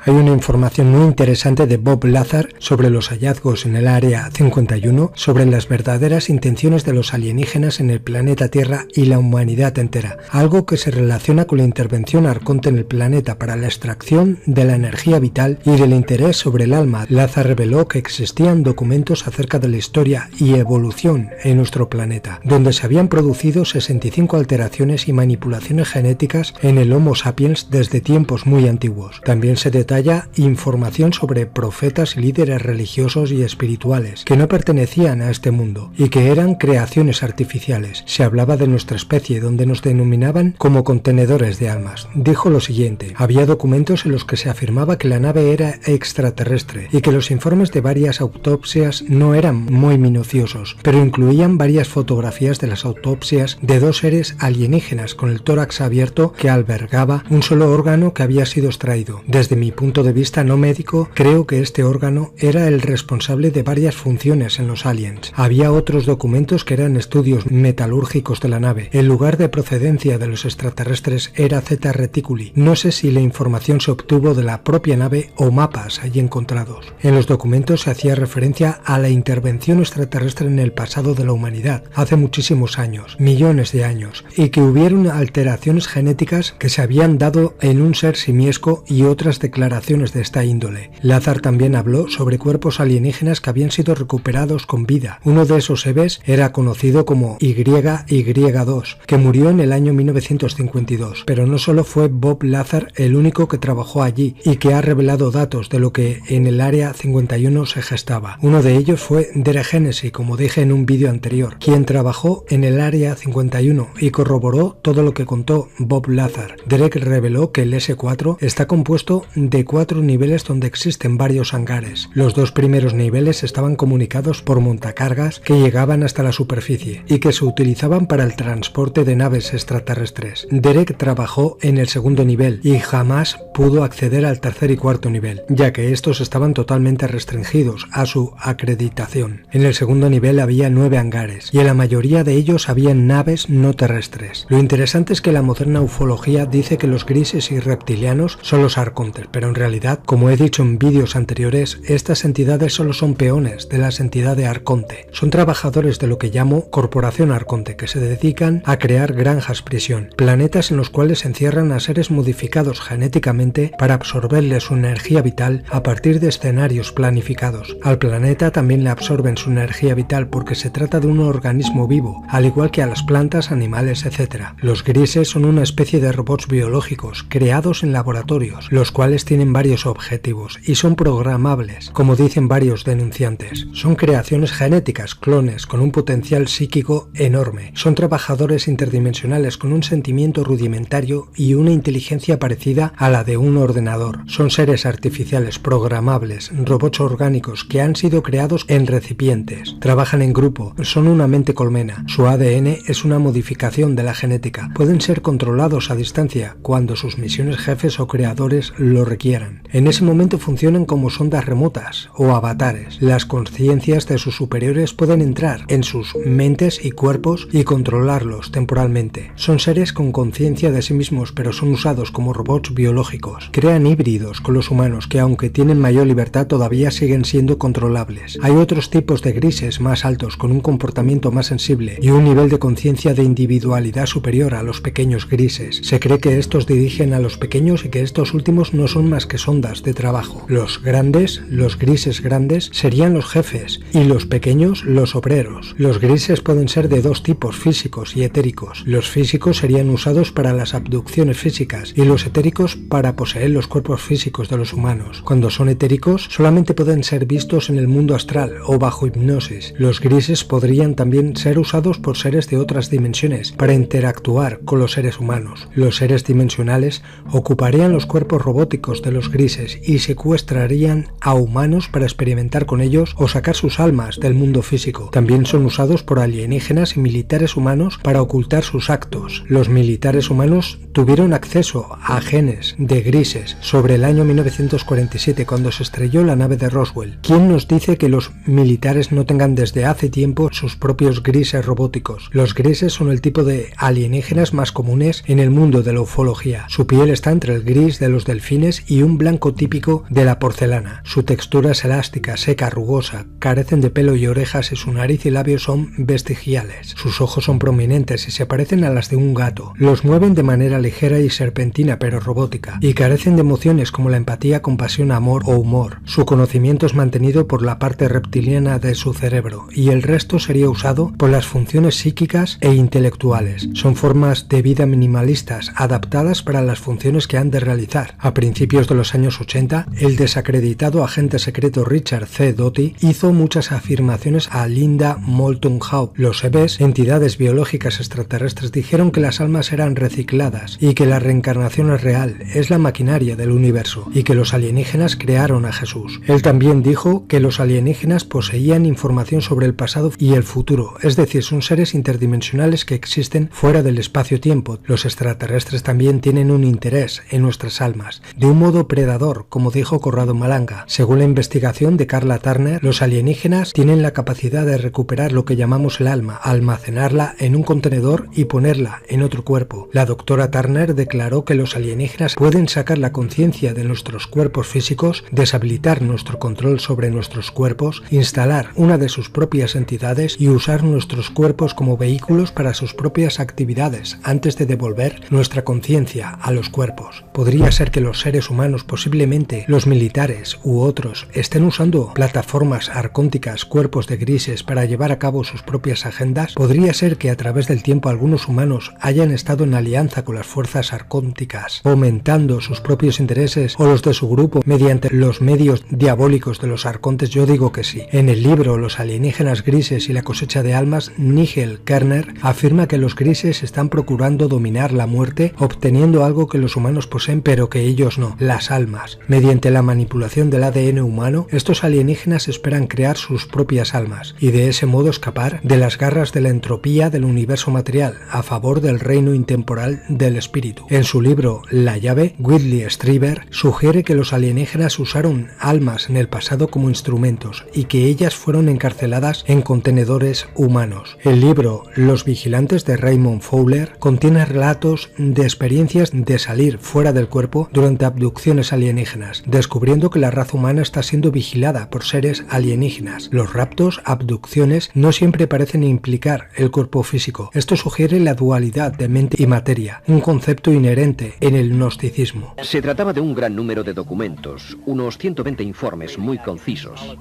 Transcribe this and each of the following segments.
Hay una información muy interesante de Bob Lazar sobre los hallazgos en el Área 51, sobre las verdaderas intenciones de los alienígenas en el planeta Tierra y la humanidad entera, algo que se relaciona con la intervención arconte en el planeta para la extracción de la energía vital y del interés sobre el alma. Lazar reveló que existían documentos acerca de la historia y evolución en nuestro planeta, donde se habían producido 65 alteraciones y manipulaciones genéticas en el Homo sapiens desde tiempos muy antiguos. También se detalla información sobre profetas y líderes religiosos y espirituales que no pertenecían a este mundo y que eran creaciones artificiales. Se hablaba de nuestra especie, donde nos denominaban como contenedores de almas. Dijo lo siguiente: había documentos en los que se afirmaba que la nave era extraterrestre y que los informes de varias autopsias no eran muy minuciosos, pero incluían varias fotografías de las autopsias de dos seres alienígenas con el tórax abierto que albergaba un solo órgano que había sido extraído. Desde mi punto de vista no médico, creo que este órgano era el responsable de varias funciones en los aliens. Había otros documentos que eran estudios metalúrgicos de la nave. El lugar de procedencia de los extraterrestres era Zeta Reticuli. No sé si la información se obtuvo de la propia nave o mapas allí encontrados. En los documentos se hacía referencia a la intervención extraterrestre en el pasado de la humanidad, hace muchísimos años, millones de años, y que hubieron alteraciones genéticas que se habían dado en un ser simiesco y otras declaraciones de esta índole. Lazar también habló sobre cuerpos alienígenas que habían sido recuperados con vida. Uno de esos seres era conocido como YY2, que murió en el año 1952. Pero no solo fue Bob Lazar el único que trabajó allí y que ha revelado datos de lo que en el Área 51 se gestaba. Uno de ellos fue Derek Hennessy, como dije en un vídeo anterior, quien trabajó en el Área 51 y corroboró todo lo que contó Bob Lazar. Derek reveló que el S4 está compuesto de 4 niveles donde existen varios hangares. Los 2 primeros niveles estaban comunicados por montacargas que llegaban hasta la superficie y que se utilizaban para el transporte de naves extraterrestres. Derek trabajó en el segundo nivel y jamás pudo acceder al tercer y cuarto nivel, ya que estos estaban totalmente restringidos a su acreditación. En el segundo nivel había 9 hangares y en la mayoría de ellos habían naves no terrestres. Lo interesante es que la moderna ufología dice que los grises y reptilianos son los arcontes, pero en realidad, como he dicho en vídeos anteriores, estas entidades solo son peones de las entidades Arconte. Son trabajadores de lo que llamo Corporación Arconte, que se dedican a crear granjas prisión, planetas en los cuales encierran a seres modificados genéticamente para absorberles su energía vital a partir de escenarios planificados. Al planeta también le absorben su energía vital porque se trata de un organismo vivo, al igual que a las plantas, animales, etc. Los grises son una especie de robots biológicos creados en laboratorios, los cuales tienen varios objetivos y son programables, como dicen varios denunciantes. Son creaciones genéticas, clones, con un potencial psíquico enorme. Son trabajadores interdimensionales con un sentimiento rudimentario y una inteligencia parecida a la de un ordenador. Son seres artificiales programables, robots orgánicos que han sido creados en recipientes. Trabajan en grupo, son una mente colmena. Su ADN es una modificación de la genética. Pueden ser controlados a distancia cuando sus misiones jefes o creadores lo requieran. En ese momento funcionan como sondas remotas o avatares. Las conciencias de sus superiores pueden entrar en sus mentes y cuerpos y controlarlos temporalmente. Son seres con conciencia de sí mismos, pero son usados como robots biológicos. Crean híbridos con los humanos que, aunque tienen mayor libertad, todavía siguen siendo controlables. Hay otros tipos de grises más altos con un comportamiento más sensible y un nivel de conciencia de individualidad superior a los pequeños grises. Se cree que estos dirigen a los pequeños y que estos últimos no son más que sondas de trabajo. Los grandes, los grises grandes, serían los jefes y los pequeños los obreros. Los grises pueden ser de dos tipos, físicos y etéricos. Los físicos serían usados para las abducciones físicas y los etéricos para poseer los cuerpos físicos de los humanos. Cuando son etéricos, solamente pueden ser vistos en el mundo astral o bajo hipnosis. Los grises podrían también ser usados por seres de otras dimensiones para interactuar con los seres humanos. Los seres dimensionales ocuparían los cuerpos robóticos de los grises y secuestrarían a humanos para experimentar con ellos o sacar sus almas del mundo físico. También son usados por alienígenas y militares humanos para ocultar sus actos. Los militares humanos tuvieron acceso a genes de grises sobre el año 1947 cuando se estrelló la nave de Roswell. ¿Quién nos dice que los militares no tengan desde hace tiempo sus propios grises robóticos? Los grises son el tipo de alienígenas más comunes en el mundo de la ufología. Su piel está entre el gris de los delfines y un blanco típico de la porcelana. Su textura es elástica, seca, rugosa, carecen de pelo y orejas y su nariz y labios son vestigiales. Sus ojos son prominentes y se parecen a las de un gato. Los mueven de manera ligera y serpentina pero robótica, y carecen de emociones como la empatía, compasión, amor o humor. Su conocimiento es mantenido por la parte reptiliana de su cerebro y el resto sería usado por las funciones psíquicas e intelectuales. Son formas de vida minimalistas adaptadas para las funciones que han de realizar. A principios de los años 80, el desacreditado agente secreto Richard C. Doty hizo muchas afirmaciones a Linda Moulton Howe. Los EVs, entidades biológicas extraterrestres, dijeron que las almas eran recicladas y que la reencarnación es real, es la maquinaria del universo, y que los alienígenas crearon a Jesús. Él también dijo que los alienígenas poseían información sobre el pasado y el futuro, es decir, son seres interdimensionales que existen fuera del espacio-tiempo. Los extraterrestres también tienen un interés en nuestras almas, de un modo predador, como dijo Corrado Malanga. Según la investigación de Carla Turner, los alienígenas tienen la capacidad de recuperar lo que llamamos el alma, almacenarla en un contenedor y ponerla en otro cuerpo. La doctora Turner declaró que los alienígenas pueden sacar la conciencia de nuestros cuerpos físicos, deshabilitar nuestro control sobre nuestros cuerpos, instalar una de sus propias entidades y usar nuestros cuerpos como vehículos para sus propias actividades antes de devolver nuestra conciencia a los cuerpos. Podría ser que los seres humanos, posiblemente los militares u otros, estén usando plataformas arcónticas, cuerpos de grises para llevar a cabo sus propias agendas. Podría ser que a través del tiempo algunos humanos hayan estado en alianza con las fuerzas arcónticas, fomentando sus propios intereses o los de su grupo mediante los medios diabólicos de los arcontes. Yo digo que sí. En el libro Los alienígenas grises y la cosecha de almas, Nigel Kerner afirma que los grises están procurando dominar la muerte, obteniendo algo que los humanos poseen pero que ellos no, las almas. Mediante la manipulación del ADN humano, estos alienígenas esperan crear sus propias almas y de ese modo escapar de las garras de la entropía del universo material a favor del reino intemporal del espíritu. En su libro La llave, Whitley Strieber sugiere que los alienígenas usaron almas en el pasado como instrumentos y que ellas fueron encarceladas en contenedores humanos. El libro Los vigilantes de Raymond Fowler contiene relatos de experiencias de salir fuera del cuerpo durante abducciones alienígenas, descubriendo que la raza humana está siendo vigilada por seres alienígenas. Los raptos, abducciones, no siempre parecen implicar el cuerpo físico. Esto sugiere la dualidad de mente y materia, un concepto inherente en el gnosticismo. Se trataba de un gran número de documentos, unos 120 informes muy concisos.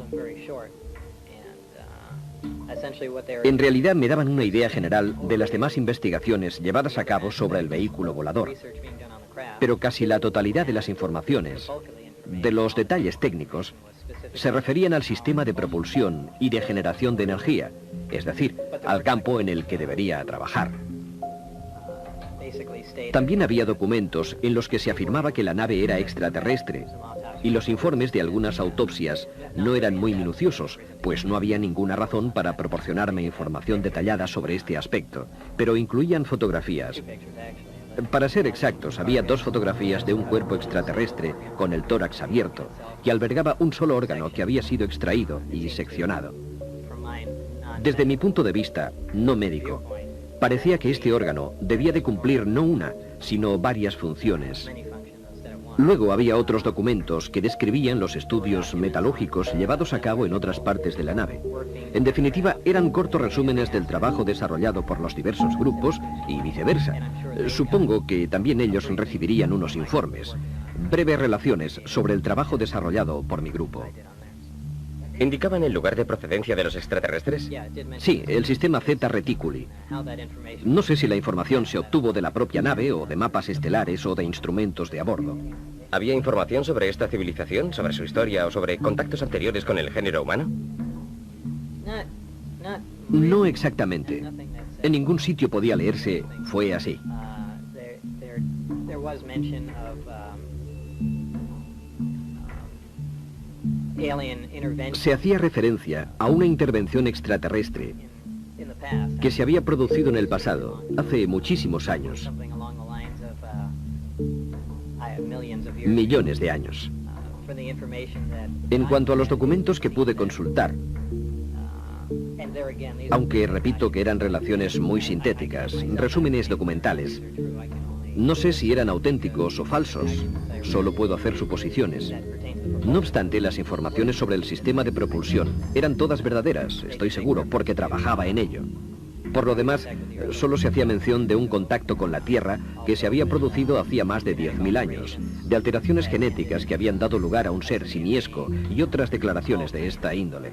En realidad me daban una idea general de las demás investigaciones llevadas a cabo sobre el vehículo volador, pero casi la totalidad de las informaciones, de los detalles técnicos, se referían al sistema de propulsión y de generación de energía, es decir, al campo en el que debería trabajar. También había documentos en los que se afirmaba que la nave era extraterrestre, y los informes de algunas autopsias no eran muy minuciosos, pues no había ninguna razón para proporcionarme información detallada sobre este aspecto, pero incluían fotografías. Para ser exactos, había 2 fotografías de un cuerpo extraterrestre con el tórax abierto, que albergaba un solo órgano que había sido extraído y seccionado. Desde mi punto de vista, no médico, parecía que este órgano debía de cumplir no una, sino varias funciones. Luego había otros documentos que describían los estudios metalúrgicos llevados a cabo en otras partes de la nave. En definitiva, eran cortos resúmenes del trabajo desarrollado por los diversos grupos y viceversa. Supongo que también ellos recibirían unos informes, breves relaciones sobre el trabajo desarrollado por mi grupo. ¿Indicaban el lugar de procedencia de los extraterrestres? Sí, el sistema Zeta Reticuli. No sé si la información se obtuvo de la propia nave o de mapas estelares o de instrumentos de a bordo. ¿Había información sobre esta civilización, sobre su historia o sobre contactos anteriores con el género humano? No exactamente. En ningún sitio podía leerse, fue así. Se hacía referencia a una intervención extraterrestre que se había producido en el pasado, hace muchísimos años, millones de años. En cuanto a los documentos que pude consultar, aunque repito que eran relaciones muy sintéticas, resúmenes documentales, No sé si eran auténticos o falsos, solo puedo hacer suposiciones. No obstante, las informaciones sobre el sistema de propulsión eran todas verdaderas, estoy seguro, porque trabajaba en ello. Por lo demás, solo se hacía mención de un contacto con la Tierra que se había producido hacía más de 10.000 años, de alteraciones genéticas que habían dado lugar a un ser simiesco y otras declaraciones de esta índole.